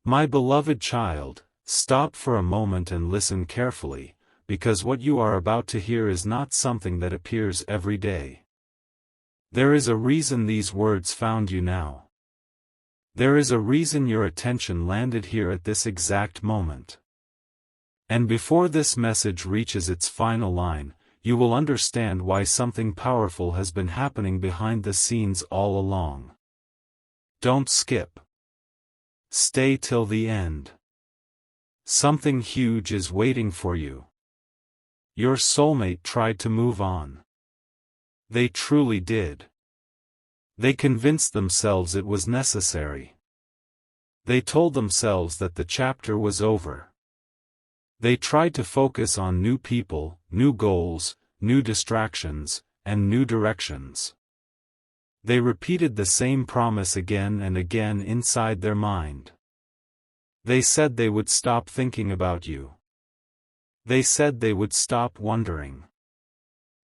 My beloved child, stop for a moment and listen carefully, because what you are about to hear is not something that appears every day. There is a reason these words found you now. There is a reason your attention landed here at this exact moment. And before this message reaches its final line, you will understand why something powerful has been happening behind the scenes all along. Don't skip. Stay till the end. Something huge is waiting for you. Your soulmate tried to move on. They truly did. They convinced themselves it was necessary. They told themselves that the chapter was over. They tried to focus on new people, new goals, new distractions, and new directions. They repeated the same promise again and again inside their mind. They said they would stop thinking about you. They said they would stop wondering.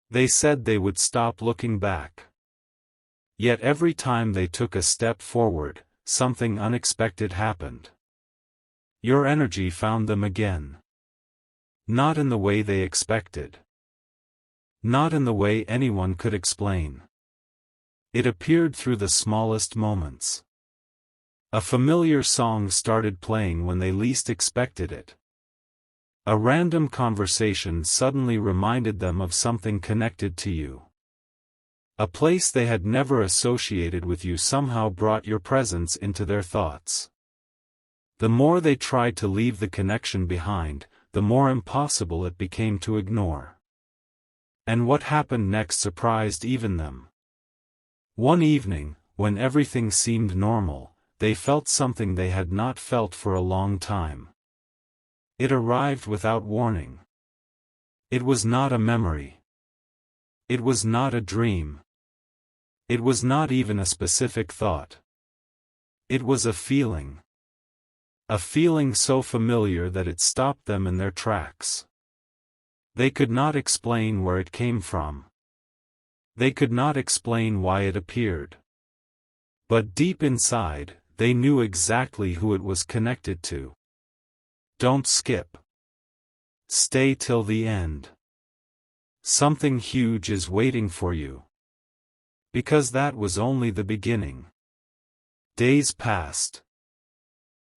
They said they would stop looking back. Yet every time they took a step forward, something unexpected happened. Your energy found them again. Not in the way they expected. Not in the way anyone could explain. It appeared through the smallest moments. A familiar song started playing when they least expected it. A random conversation suddenly reminded them of something connected to you. A place they had never associated with you somehow brought your presence into their thoughts. The more they tried to leave the connection behind, the more impossible it became to ignore. And what happened next surprised even them. One evening, when everything seemed normal, they felt something they had not felt for a long time. It arrived without warning. It was not a memory. It was not a dream. It was not even a specific thought. It was a feeling. A feeling so familiar that it stopped them in their tracks. They could not explain where it came from. They could not explain why it appeared. But deep inside, they knew exactly who it was connected to. Don't skip. Stay till the end. Something huge is waiting for you. Because that was only the beginning. Days passed.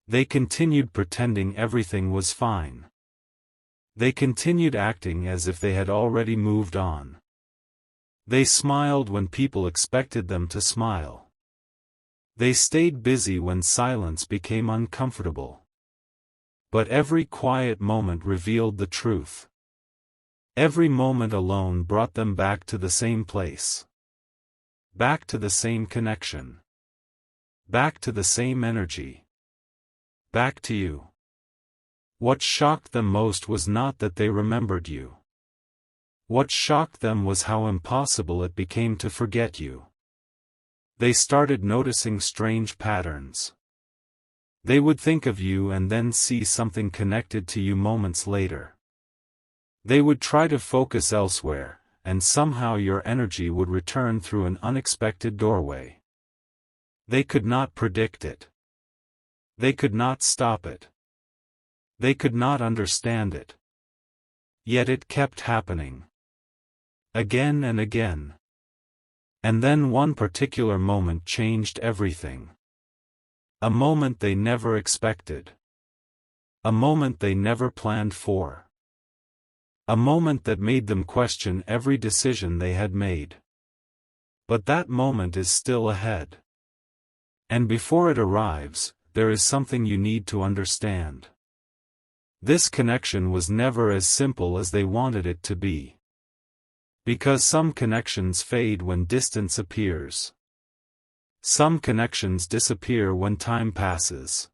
They continued pretending everything was fine. They continued acting as if they had already moved on. They smiled when people expected them to smile. They stayed busy when silence became uncomfortable. But every quiet moment revealed the truth. Every moment alone brought them back to the same place. Back to the same connection. Back to the same energy. Back to you. What shocked them most was not that they remembered you. What shocked them was how impossible it became to forget you. They started noticing strange patterns. They would think of you and then see something connected to you moments later. They would try to focus elsewhere, and somehow your energy would return through an unexpected doorway. They could not predict it. They could not stop it. They could not understand it. Yet it kept happening. Again and again. And then one particular moment changed everything. A moment they never expected. A moment they never planned for. A moment that made them question every decision they had made. But that moment is still ahead. And before it arrives, there is something you need to understand. This connection was never as simple as they wanted it to be. Because some connections fade when distance appears. Some connections disappear when time passes.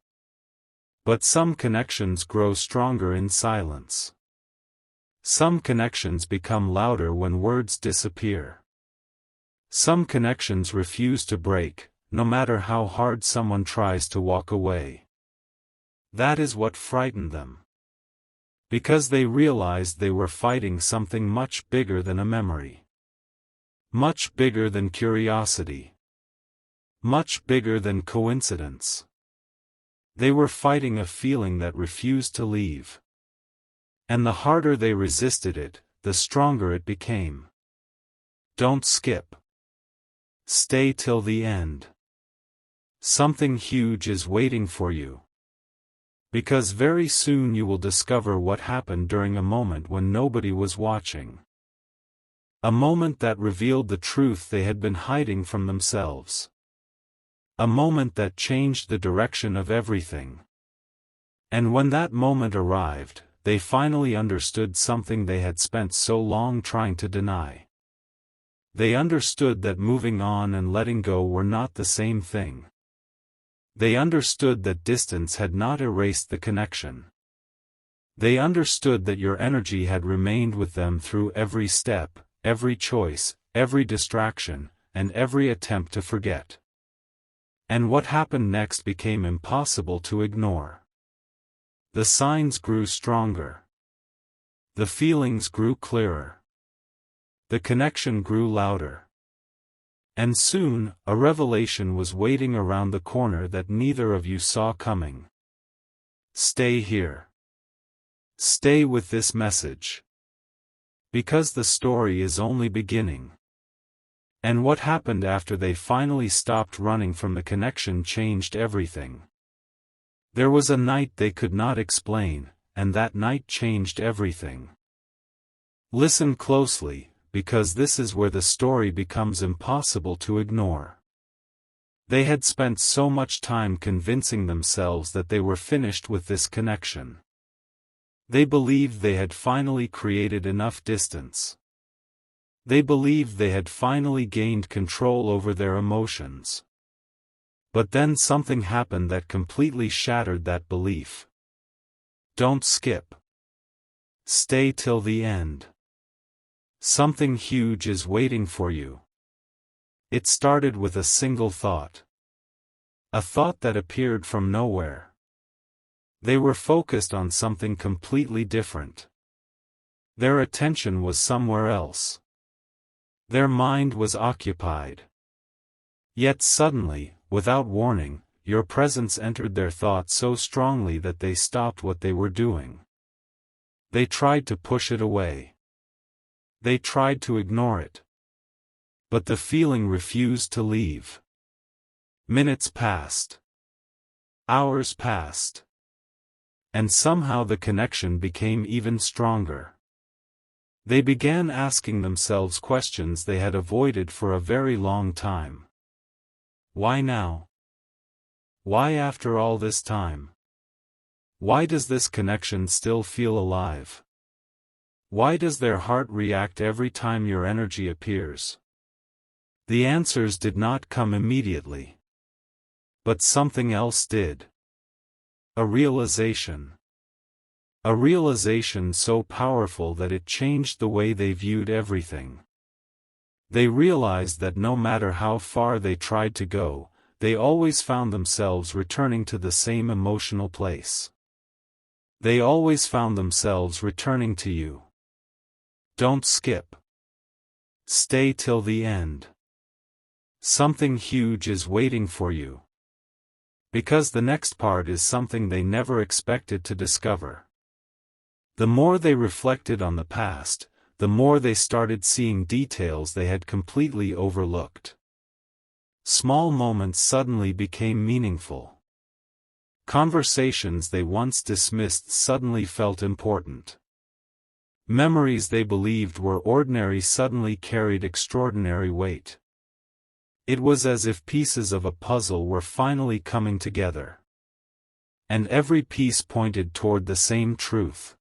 But some connections grow stronger in silence. Some connections become louder when words disappear. Some connections refuse to break, no matter how hard someone tries to walk away. That is what frightened them. Because they realized they were fighting something much bigger than a memory. Much bigger than curiosity. Much bigger than coincidence. They were fighting a feeling that refused to leave. And the harder they resisted it, the stronger it became. Don't skip. Stay till the end. Something huge is waiting for you. Because very soon you will discover what happened during a moment when nobody was watching. A moment that revealed the truth they had been hiding from themselves. A moment that changed the direction of everything. And when that moment arrived, they finally understood something they had spent so long trying to deny. They understood that moving on and letting go were not the same thing. They understood that distance had not erased the connection. They understood that your energy had remained with them through every step, every choice, every distraction, and every attempt to forget. And what happened next became impossible to ignore. The signs grew stronger. The feelings grew clearer. The connection grew louder. And soon, a revelation was waiting around the corner that neither of you saw coming. Stay here. Stay with this message. Because the story is only beginning. And what happened after they finally stopped running from the connection changed everything. There was a night they could not explain, and that night changed everything. Listen closely, because this is where the story becomes impossible to ignore. They had spent so much time convincing themselves that they were finished with this connection. They believed they had finally created enough distance. They believed they had finally gained control over their emotions. But then something happened that completely shattered that belief. Don't skip. Stay till the end. Something huge is waiting for you. It started with a single thought. A thought that appeared from nowhere. They were focused on something completely different. Their attention was somewhere else. Their mind was occupied. Yet suddenly, without warning, your presence entered their thought so strongly that they stopped what they were doing. They tried to push it away. They tried to ignore it. But the feeling refused to leave. Minutes passed. Hours passed. And somehow the connection became even stronger. They began asking themselves questions they had avoided for a very long time. Why now? Why after all this time? Why does this connection still feel alive? Why does their heart react every time your energy appears? The answers did not come immediately. But something else did. A realization. A realization so powerful that it changed the way they viewed everything. They realized that no matter how far they tried to go, they always found themselves returning to the same emotional place. They always found themselves returning to you. Don't skip. Stay till the end. Something huge is waiting for you. Because the next part is something they never expected to discover. The more they reflected on the past, the more they started seeing details they had completely overlooked. Small moments suddenly became meaningful. Conversations they once dismissed suddenly felt important. Memories they believed were ordinary suddenly carried extraordinary weight. It was as if pieces of a puzzle were finally coming together. And every piece pointed toward the same truth.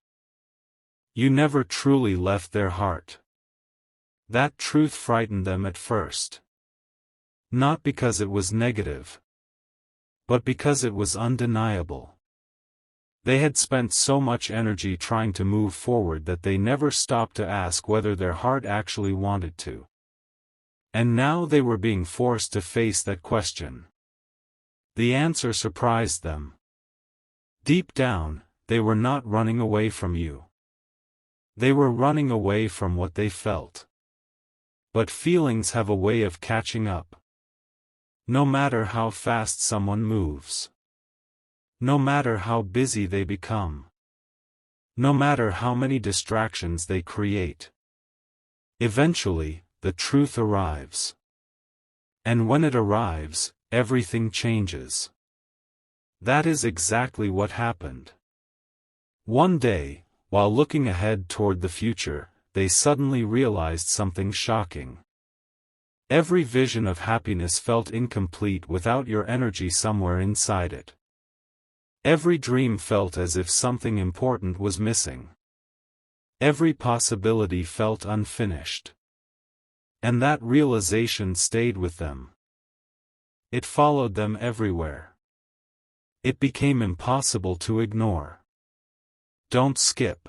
You never truly left their heart. That truth frightened them at first. Not because it was negative, but because it was undeniable. They had spent so much energy trying to move forward that they never stopped to ask whether their heart actually wanted to. And now they were being forced to face that question. The answer surprised them. Deep down, they were not running away from you. They were running away from what they felt. But feelings have a way of catching up. No matter how fast someone moves. No matter how busy they become. No matter how many distractions they create. Eventually, the truth arrives. And when it arrives, everything changes. That is exactly what happened. One day, while looking ahead toward the future, they suddenly realized something shocking. Every vision of happiness felt incomplete without your energy somewhere inside it. Every dream felt as if something important was missing. Every possibility felt unfinished. And that realization stayed with them. It followed them everywhere. It became impossible to ignore. Don't skip.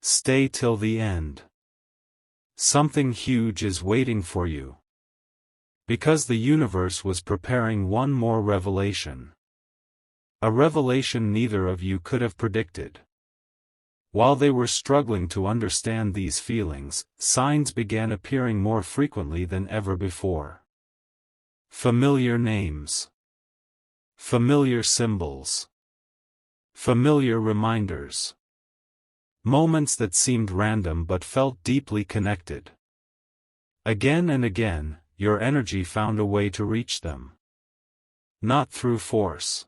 Stay till the end. Something huge is waiting for you. Because the universe was preparing one more revelation. A revelation neither of you could have predicted. While they were struggling to understand these feelings, signs began appearing more frequently than ever before. Familiar names. Familiar symbols. Familiar reminders. Moments that seemed random but felt deeply connected. Again and again, your energy found a way to reach them. Not through force.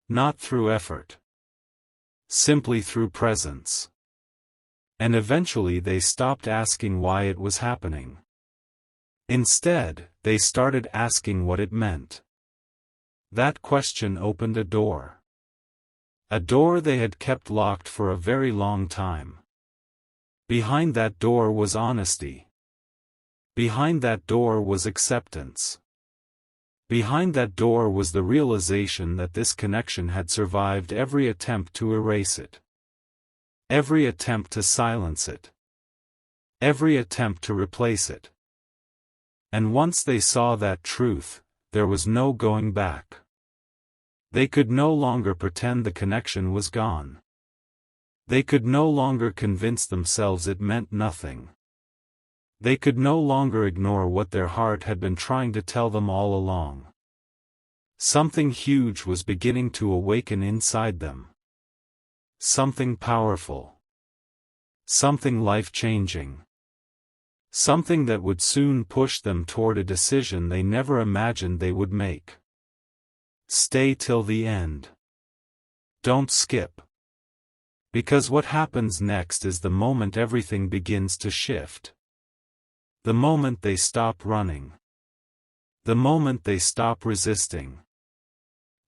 Not through effort. Simply through presence. And eventually they stopped asking why it was happening. Instead, they started asking what it meant. That question opened a door. A door they had kept locked for a very long time. Behind that door was honesty. Behind that door was acceptance. Behind that door was the realization that this connection had survived every attempt to erase it. Every attempt to silence it. Every attempt to replace it. And once they saw that truth, there was no going back. They could no longer pretend the connection was gone. They could no longer convince themselves it meant nothing. They could no longer ignore what their heart had been trying to tell them all along. Something huge was beginning to awaken inside them. Something powerful. Something life-changing. Something that would soon push them toward a decision they never imagined they would make. Stay till the end. Don't skip. Because what happens next is the moment everything begins to shift. The moment they stop running. The moment they stop resisting.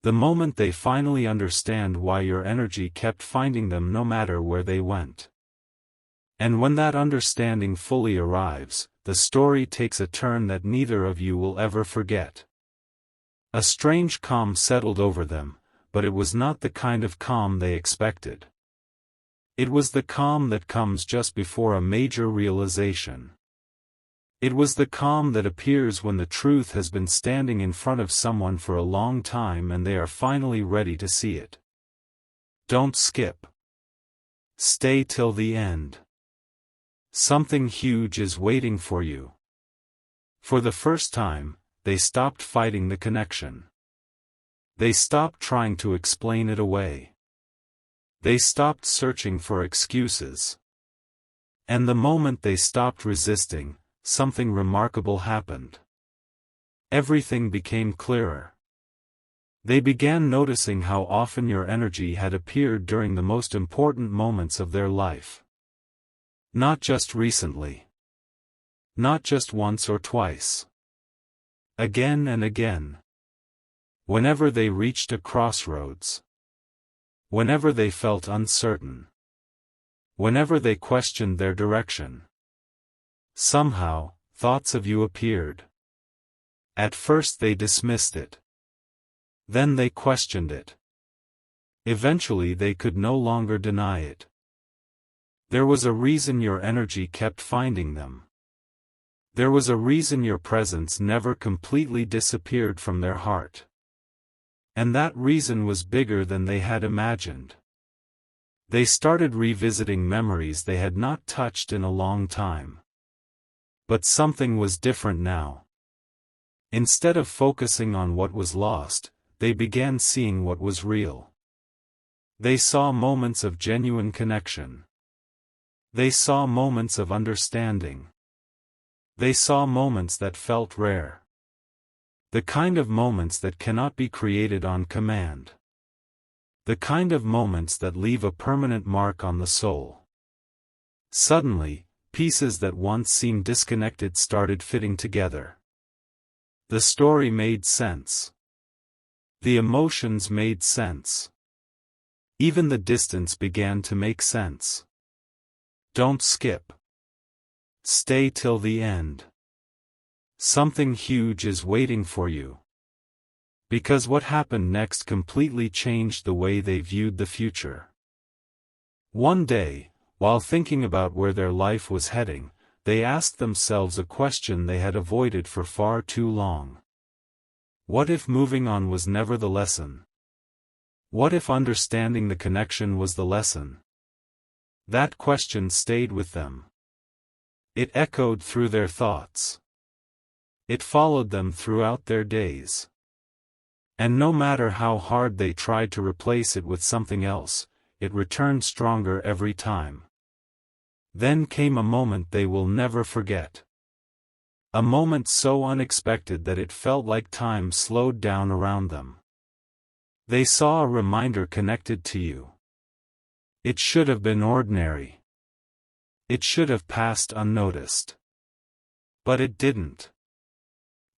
The moment they finally understand why your energy kept finding them no matter where they went. And when that understanding fully arrives, the story takes a turn that neither of you will ever forget. A strange calm settled over them, but it was not the kind of calm they expected. It was the calm that comes just before a major realization. It was the calm that appears when the truth has been standing in front of someone for a long time and they are finally ready to see it. Don't skip. Stay till the end. Something huge is waiting for you. For the first time, they stopped fighting the connection. They stopped trying to explain it away. They stopped searching for excuses. And the moment they stopped resisting, something remarkable happened. Everything became clearer. They began noticing how often your energy had appeared during the most important moments of their life. Not just recently. Not just once or twice. Again and again. Whenever they reached a crossroads. Whenever they felt uncertain. Whenever they questioned their direction. Somehow, thoughts of you appeared. At first they dismissed it. Then they questioned it. Eventually they could no longer deny it. There was a reason your energy kept finding them. There was a reason your presence never completely disappeared from their heart. And that reason was bigger than they had imagined. They started revisiting memories they had not touched in a long time. But something was different now. Instead of focusing on what was lost, they began seeing what was real. They saw moments of genuine connection. They saw moments of understanding. They saw moments that felt rare. The kind of moments that cannot be created on command. The kind of moments that leave a permanent mark on the soul. Suddenly, pieces that once seemed disconnected started fitting together. The story made sense. The emotions made sense. Even the distance began to make sense. Don't skip. Stay till the end. Something huge is waiting for you. Because what happened next completely changed the way they viewed the future. One day, while thinking about where their life was heading, they asked themselves a question they had avoided for far too long. What if moving on was never the lesson? What if understanding the connection was the lesson? That question stayed with them. It echoed through their thoughts. It followed them throughout their days. And no matter how hard they tried to replace it with something else, it returned stronger every time. Then came a moment they will never forget. A moment so unexpected that it felt like time slowed down around them. They saw a reminder connected to you. It should have been ordinary. It should have passed unnoticed. But it didn't.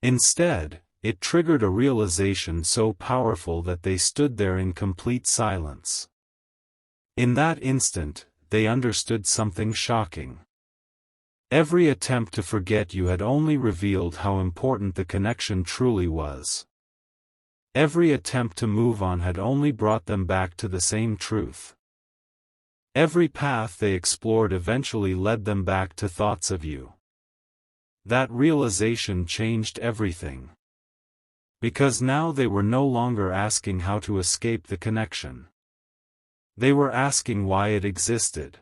Instead, it triggered a realization so powerful that they stood there in complete silence. In that instant, they understood something shocking. Every attempt to forget you had only revealed how important the connection truly was. Every attempt to move on had only brought them back to the same truth. Every path they explored eventually led them back to thoughts of you. That realization changed everything. Because now they were no longer asking how to escape the connection. They were asking why it existed.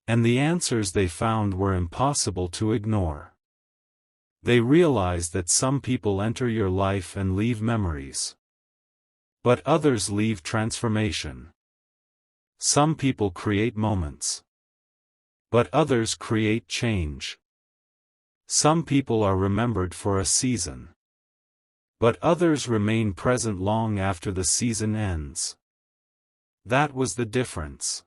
And the answers they found were impossible to ignore. They realized that some people enter your life and leave memories. But others leave transformation. Some people create moments. But others create change. Some people are remembered for a season. But others remain present long after the season ends. That was the difference.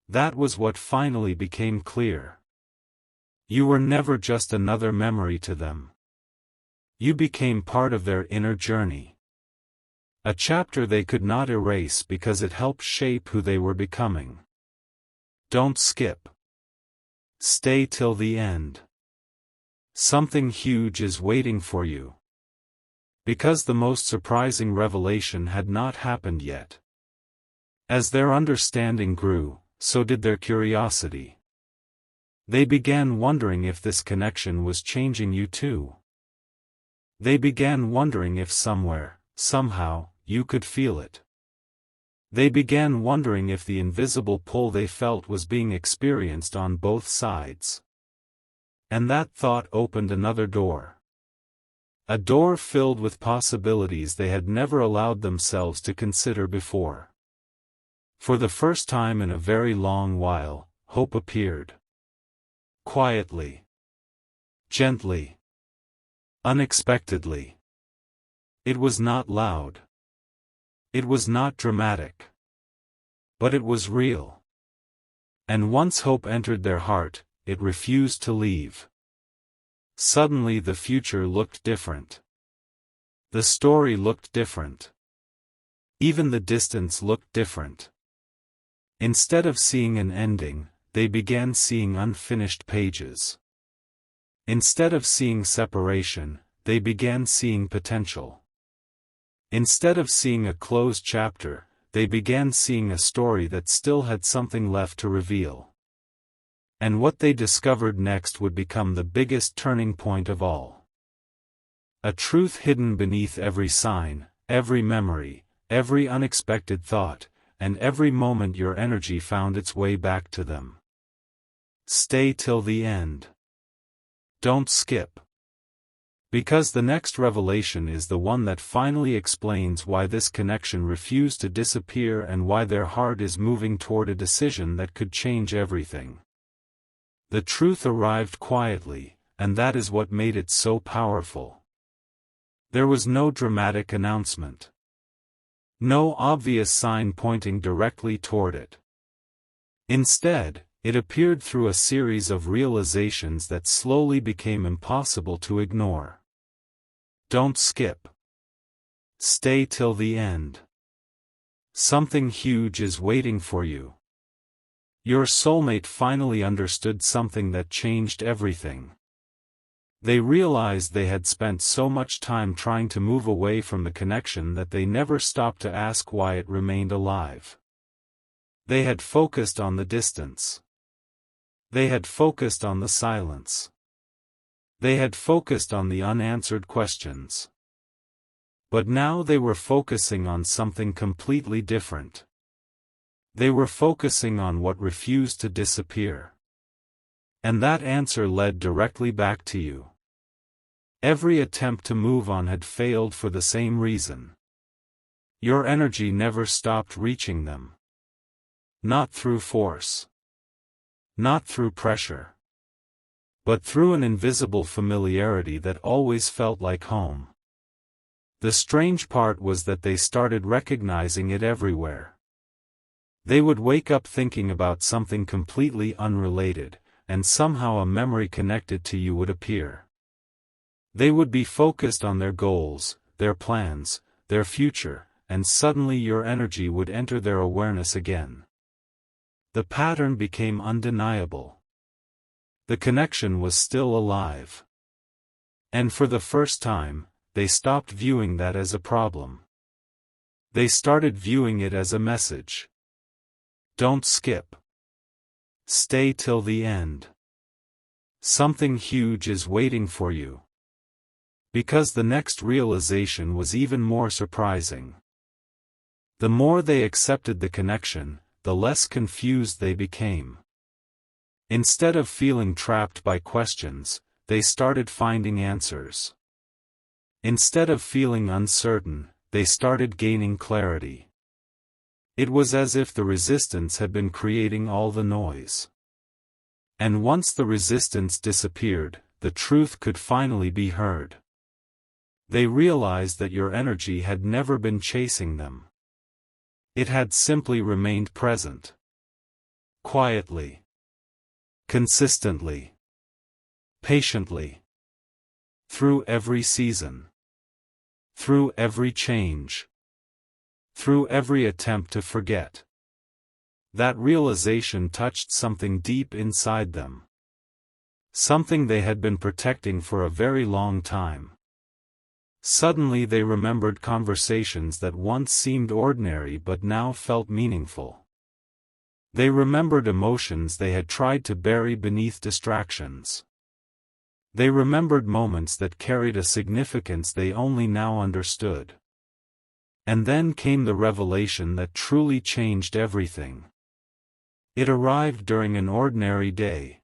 That was what finally became clear. You were never just another memory to them. You became part of their inner journey. A chapter they could not erase because it helped shape who they were becoming. Don't skip. Stay till the end. Something huge is waiting for you. Because the most surprising revelation had not happened yet. As their understanding grew, so did their curiosity. They began wondering if this connection was changing you too. They began wondering if somewhere, somehow, you could feel it. They began wondering if the invisible pull they felt was being experienced on both sides. And that thought opened another door. A door filled with possibilities they had never allowed themselves to consider before. For the first time in a very long while, hope appeared. Quietly. Gently. Unexpectedly. It was not loud. It was not dramatic. But it was real. And once hope entered their heart, it refused to leave. Suddenly the future looked different. The story looked different. Even the distance looked different. Instead of seeing an ending, they began seeing unfinished pages. Instead of seeing separation, they began seeing potential. Instead of seeing a closed chapter, they began seeing a story that still had something left to reveal. And what they discovered next would become the biggest turning point of all. A truth hidden beneath every sign, every memory, every unexpected thought, and every moment your energy found its way back to them. Stay till the end. Don't skip. Because the next revelation is the one that finally explains why this connection refused to disappear and why their heart is moving toward a decision that could change everything. The truth arrived quietly, and that is what made it so powerful. There was no dramatic announcement. No obvious sign pointing directly toward it. Instead, it appeared through a series of realizations that slowly became impossible to ignore. Don't skip. Stay till the end. Something huge is waiting for you. Your soulmate finally understood something that changed everything. They realized they had spent so much time trying to move away from the connection that they never stopped to ask why it remained alive. They had focused on the distance. They had focused on the silence. They had focused on the unanswered questions. But now they were focusing on something completely different. They were focusing on what refused to disappear. And that answer led directly back to you. Every attempt to move on had failed for the same reason. Your energy never stopped reaching them. Not through force. Not through pressure. But through an invisible familiarity that always felt like home. The strange part was that they started recognizing it everywhere. They would wake up thinking about something completely unrelated, and somehow a memory connected to you would appear. They would be focused on their goals, their plans, their future, and suddenly your energy would enter their awareness again. The pattern became undeniable. The connection was still alive. And for the first time, they stopped viewing that as a problem. They started viewing it as a message. Don't skip. Stay till the end. Something huge is waiting for you. Because the next realization was even more surprising. The more they accepted the connection, the less confused they became. Instead of feeling trapped by questions, they started finding answers. Instead of feeling uncertain, they started gaining clarity. It was as if the resistance had been creating all the noise. And once the resistance disappeared, the truth could finally be heard. They realized that your energy had never been chasing them. It had simply remained present. Quietly. Consistently. Patiently. Through every season. Through every change. Through every attempt to forget. That realization touched something deep inside them. Something they had been protecting for a very long time. Suddenly they remembered conversations that once seemed ordinary but now felt meaningful. They remembered emotions they had tried to bury beneath distractions. They remembered moments that carried a significance they only now understood. And then came the revelation that truly changed everything. It arrived during an ordinary day.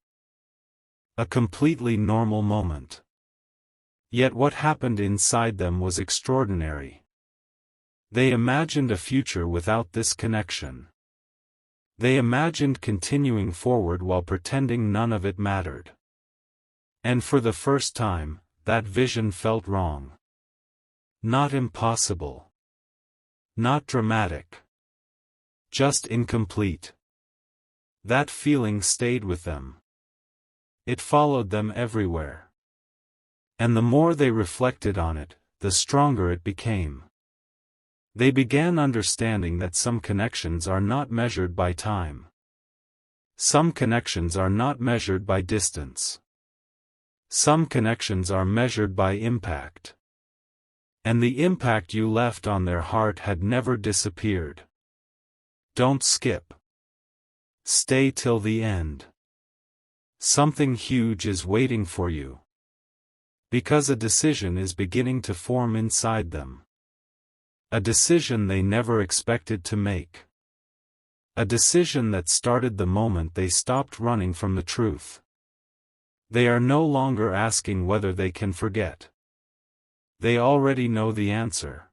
A completely normal moment. Yet what happened inside them was extraordinary. They imagined a future without this connection. They imagined continuing forward while pretending none of it mattered. And for the first time, that vision felt wrong. Not impossible. Not dramatic. Just incomplete. That feeling stayed with them. It followed them everywhere. And the more they reflected on it, the stronger it became. They began understanding that some connections are not measured by time. Some connections are not measured by distance. Some connections are measured by impact. And the impact you left on their heart had never disappeared. Don't skip. Stay till the end. Something huge is waiting for you. Because a decision is beginning to form inside them. A decision they never expected to make. A decision that started the moment they stopped running from the truth. They are no longer asking whether they can forget. They already know the answer.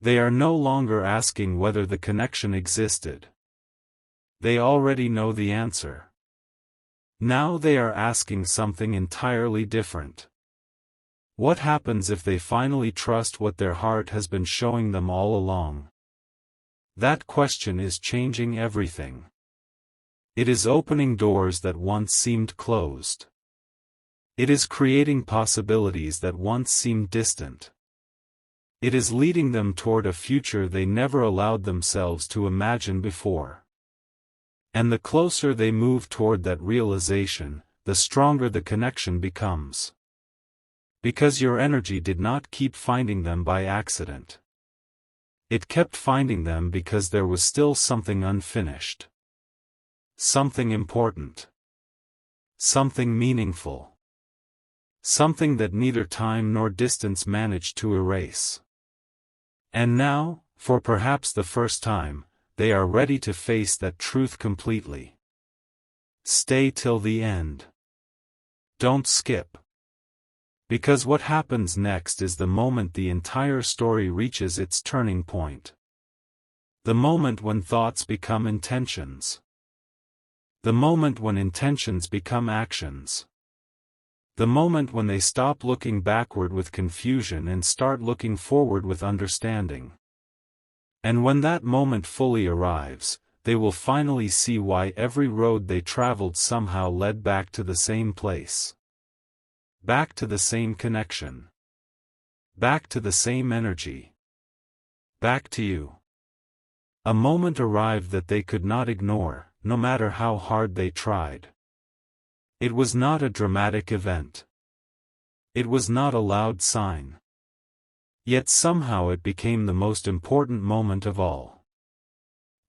They are no longer asking whether the connection existed. They already know the answer. Now they are asking something entirely different. What happens if they finally trust what their heart has been showing them all along? That question is changing everything. It is opening doors that once seemed closed. It is creating possibilities that once seemed distant. It is leading them toward a future they never allowed themselves to imagine before. And the closer they move toward that realization, the stronger the connection becomes. Because your energy did not keep finding them by accident. It kept finding them because there was still something unfinished. Something important. Something meaningful. Something that neither time nor distance managed to erase. And now, for perhaps the first time, they are ready to face that truth completely. Stay till the end. Don't skip. Because what happens next is the moment the entire story reaches its turning point. The moment when thoughts become intentions. The moment when intentions become actions. The moment when they stop looking backward with confusion and start looking forward with understanding. And when that moment fully arrives, they will finally see why every road they traveled somehow led back to the same place. Back to the same connection. Back to the same energy. Back to you. A moment arrived that they could not ignore, no matter how hard they tried. It was not a dramatic event. It was not a loud sign. Yet somehow it became the most important moment of all.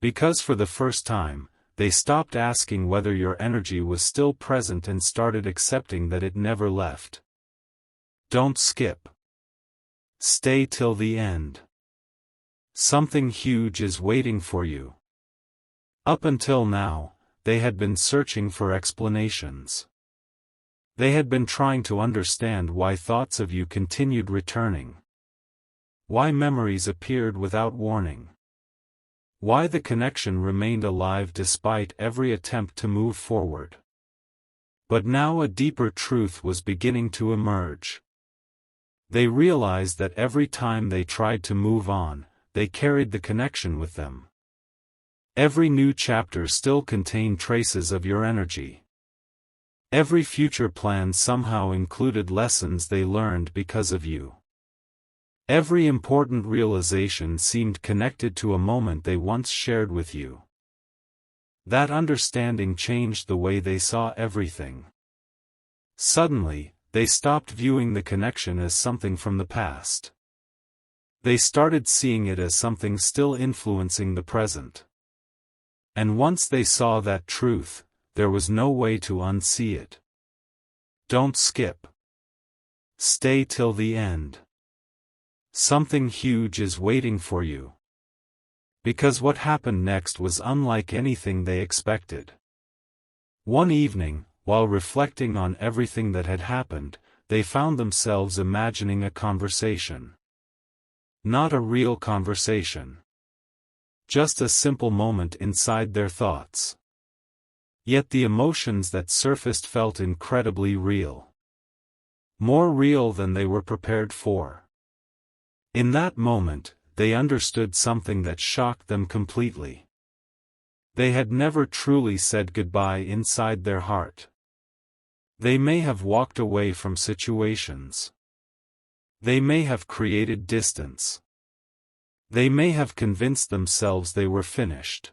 Because for the first time, they stopped asking whether your energy was still present and started accepting that it never left. Don't skip. Stay till the end. Something huge is waiting for you. Up until now, they had been searching for explanations. They had been trying to understand why thoughts of you continued returning. Why memories appeared without warning. Why the connection remained alive despite every attempt to move forward. But now a deeper truth was beginning to emerge. They realized that every time they tried to move on, they carried the connection with them. Every new chapter still contained traces of your energy. Every future plan somehow included lessons they learned because of you. Every important realization seemed connected to a moment they once shared with you. That understanding changed the way they saw everything. Suddenly, they stopped viewing the connection as something from the past. They started seeing it as something still influencing the present. And once they saw that truth, there was no way to unsee it. Don't skip. Stay till the end. Something huge is waiting for you. Because what happened next was unlike anything they expected. One evening, while reflecting on everything that had happened, they found themselves imagining a conversation. Not a real conversation. Just a simple moment inside their thoughts. Yet the emotions that surfaced felt incredibly real. More real than they were prepared for. In that moment, they understood something that shocked them completely. They had never truly said goodbye inside their heart. They may have walked away from situations. They may have created distance. They may have convinced themselves they were finished.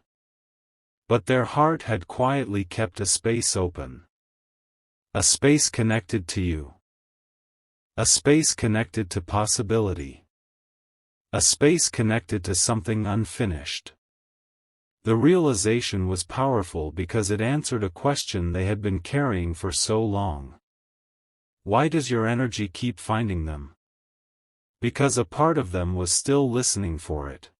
But their heart had quietly kept a space open. A space connected to you. A space connected to possibility. A space connected to something unfinished. The realization was powerful because it answered a question they had been carrying for so long. Why does your energy keep finding them? Because a part of them was still listening for it.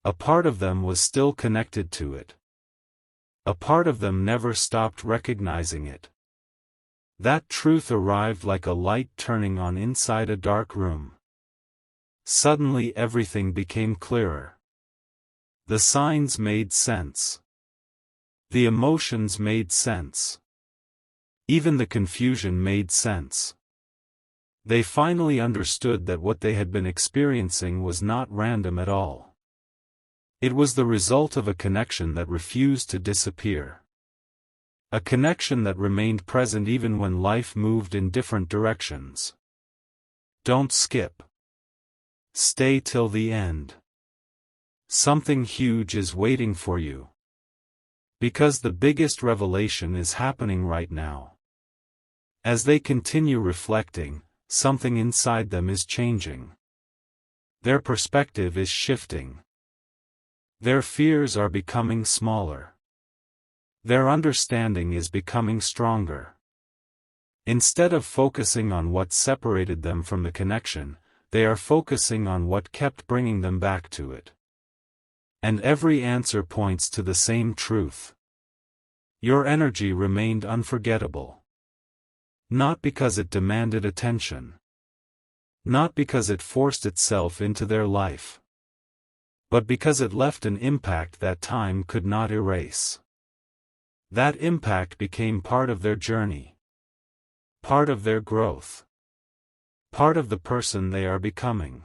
A part of them was still connected to it. A part of them never stopped recognizing it. That truth arrived like a light turning on inside a dark room. Suddenly everything became clearer. The signs made sense. The emotions made sense. Even the confusion made sense. They finally understood that what they had been experiencing was not random at all. It was the result of a connection that refused to disappear. A connection that remained present even when life moved in different directions. Don't skip. Stay till the end. Something huge is waiting for you. Because the biggest revelation is happening right now. As they continue reflecting, something inside them is changing. Their perspective is shifting. Their fears are becoming smaller. Their understanding is becoming stronger. Instead of focusing on what separated them from the connection, they are focusing on what kept bringing them back to it. And every answer points to the same truth. Your energy remained unforgettable. Not because it demanded attention. Not because it forced itself into their life. But because it left an impact that time could not erase. That impact became part of their journey. Part of their growth. Part of the person they are becoming.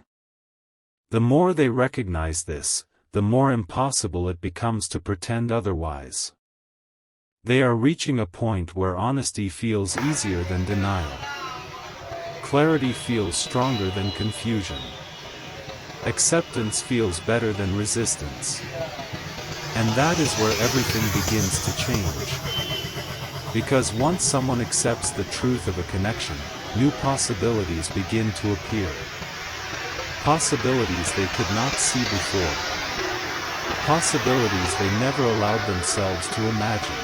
The more they recognize this, the more impossible it becomes to pretend otherwise. They are reaching a point where honesty feels easier than denial. Clarity feels stronger than confusion. Acceptance feels better than resistance. And that is where everything begins to change. Because once someone accepts the truth of a connection, new possibilities begin to appear. Possibilities they could not see before. Possibilities they never allowed themselves to imagine.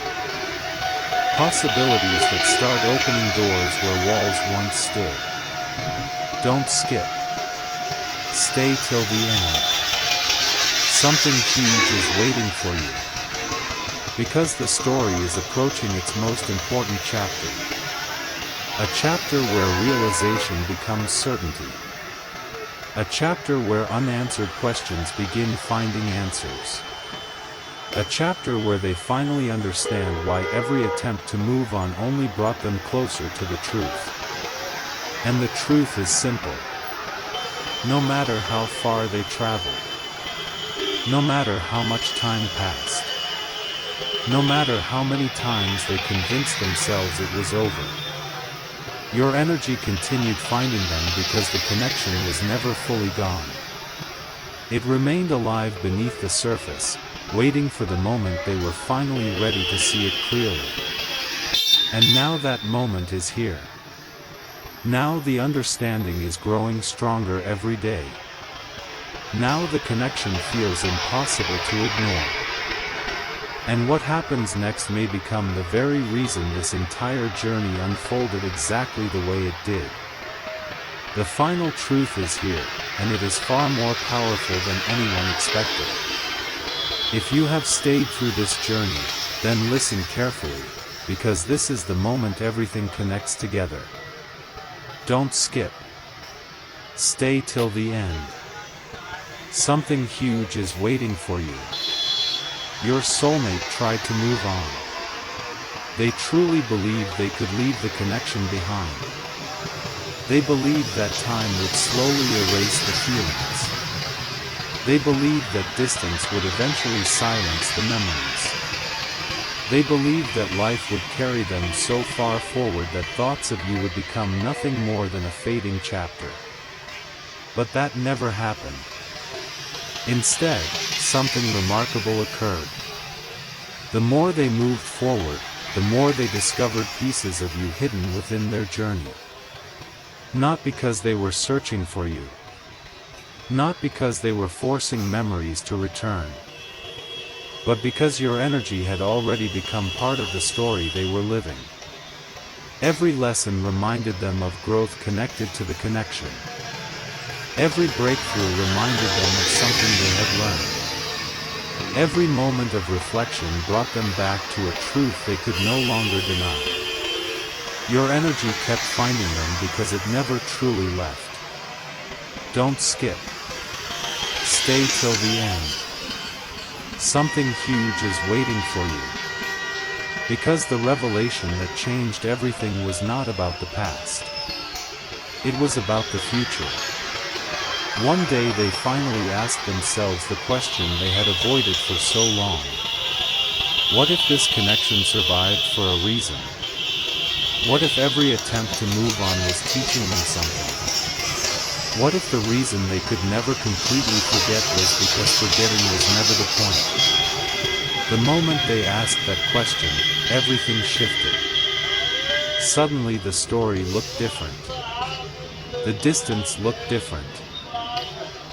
Possibilities that start opening doors where walls once stood. Don't skip. Stay till the end. Something huge is waiting for you. Because the story is approaching its most important chapter. A chapter where realization becomes certainty. A chapter where unanswered questions begin finding answers. A chapter where they finally understand why every attempt to move on only brought them closer to the truth. And the truth is simple. No matter how far they traveled. No matter how much time passed. No matter how many times they convinced themselves it was over. Your energy continued finding them because the connection was never fully gone. It remained alive beneath the surface, waiting for the moment they were finally ready to see it clearly. And now that moment is here. Now the understanding is growing stronger every day. Now the connection feels impossible to ignore. And what happens next may become the very reason this entire journey unfolded exactly the way it did. The final truth is here, and it is far more powerful than anyone expected. If you have stayed through this journey, then listen carefully, because this is the moment everything connects together. Don't skip. Stay till the end. Something huge is waiting for you. Your soulmate tried to move on. They truly believed they could leave the connection behind. They believed that time would slowly erase the feelings. They believed that distance would eventually silence the memories. They believed that life would carry them so far forward that thoughts of you would become nothing more than a fading chapter. But that never happened. Instead, something remarkable occurred. The more they moved forward, the more they discovered pieces of you hidden within their journey. Not because they were searching for you. Not because they were forcing memories to return. But because your energy had already become part of the story they were living. Every lesson reminded them of growth connected to the connection. Every breakthrough reminded them of something they had learned. Every moment of reflection brought them back to a truth they could no longer deny. Your energy kept finding them because it never truly left. Don't skip. Stay till the end. Something huge is waiting for you. Because the revelation that changed everything was not about the past. It was about the future. One day they finally asked themselves the question they had avoided for so long. What if this connection survived for a reason? What if every attempt to move on was teaching them something? What if the reason they could never completely forget was because forgetting was never the point? The moment they asked that question, everything shifted. Suddenly the story looked different. The distance looked different.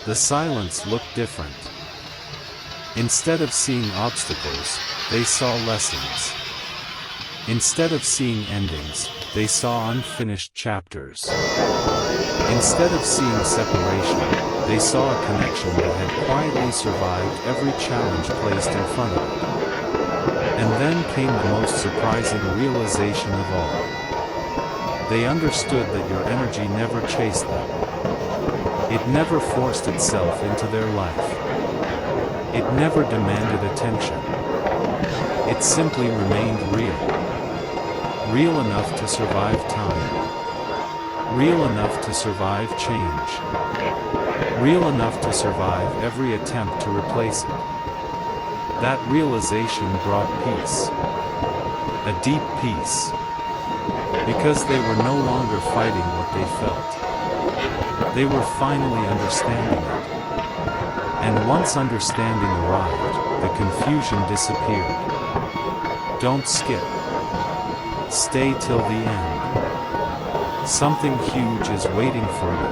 The silence looked different. Instead of seeing obstacles, they saw lessons. Instead of seeing endings, they saw unfinished chapters. Instead of seeing separation, they saw a connection that had quietly survived every challenge placed in front of it. And then came the most surprising realization of all. They understood that your energy never chased them. It never forced itself into their life. It never demanded attention. It simply remained real. Real enough to survive time. Real enough to survive change. Real enough to survive every attempt to replace it. That realization brought peace. A deep peace. Because they were no longer fighting what they felt. They were finally understanding it. And once understanding arrived, the confusion disappeared. Don't skip. Stay till the end. Something huge is waiting for you.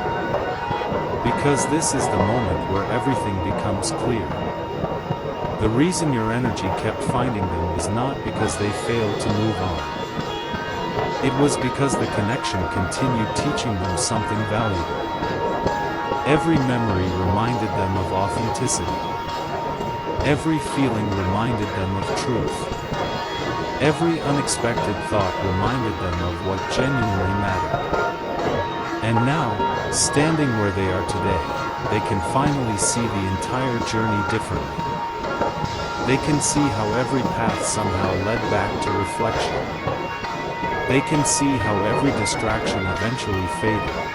Because this is the moment where everything becomes clear. The reason your energy kept finding them was not because they failed to move on. It was because the connection continued teaching them something valuable. Every memory reminded them of authenticity. Every feeling reminded them of truth. Every unexpected thought reminded them of what genuinely mattered. And now, standing where they are today, they can finally see the entire journey differently. They can see how every path somehow led back to reflection. They can see how every distraction eventually faded.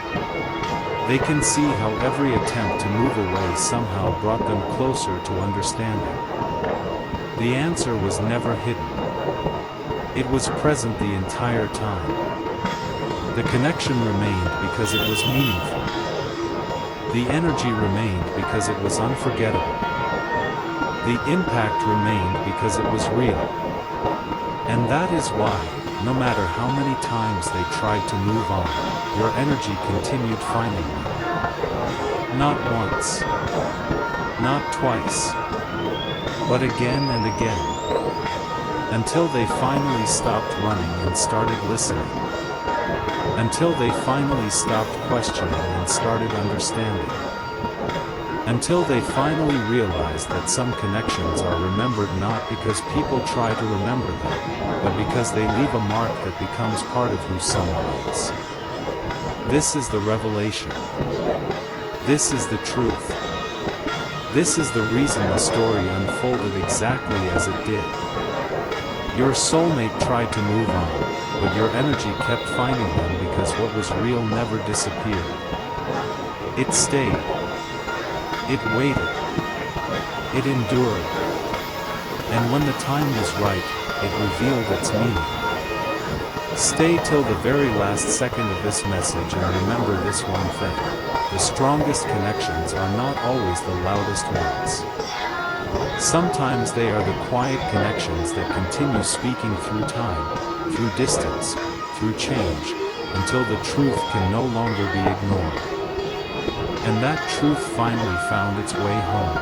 They can see how every attempt to move away somehow brought them closer to understanding. The answer was never hidden. It was present the entire time. The connection remained because it was meaningful. The energy remained because it was unforgettable. The impact remained because it was real. And that is why, no matter how many times they tried to move on, your energy continued finding them. Not once. Not twice. But again and again. Until they finally stopped running and started listening. Until they finally stopped questioning and started understanding. Until they finally realized that some connections are remembered not because people try to remember them, but because they leave a mark that becomes part of who someone is. This is the revelation. This is the truth. This is the reason the story unfolded exactly as it did. Your soulmate tried to move on, but your energy kept finding them because what was real never disappeared. It stayed. It waited. It endured. And when the time was right, it revealed its meaning. Stay till the very last second of this message and remember this one thing. The strongest connections are not always the loudest ones. Sometimes they are the quiet connections that continue speaking through time, through distance, through change, until the truth can no longer be ignored. And that truth finally found its way home.